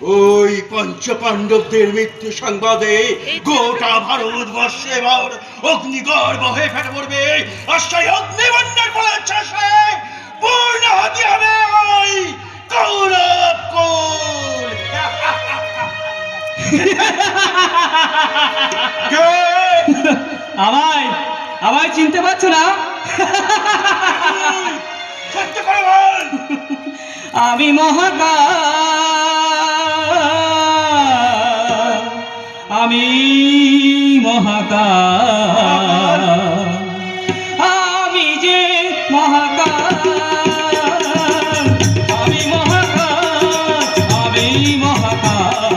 ওই পঞ্চ পাণ্ডবদের মৃত্যু সংবাদে গোটা ভারতবর্ষে এবার অগ্নিগর্ভ হয়ে ফেটে পড়বে। আর সেই অগ্নিবন্যার ফলের শেষে পূর্ণ হাতি হবে ওই কৌরব কুল। কে? আমায় আমায় চিনতে পারছো না? সত্য করে বল। আমি মহাকাল, আমি মহাকাল, আমি যে মহাকাল, আমি মহাকাল, আমি মহাকাল।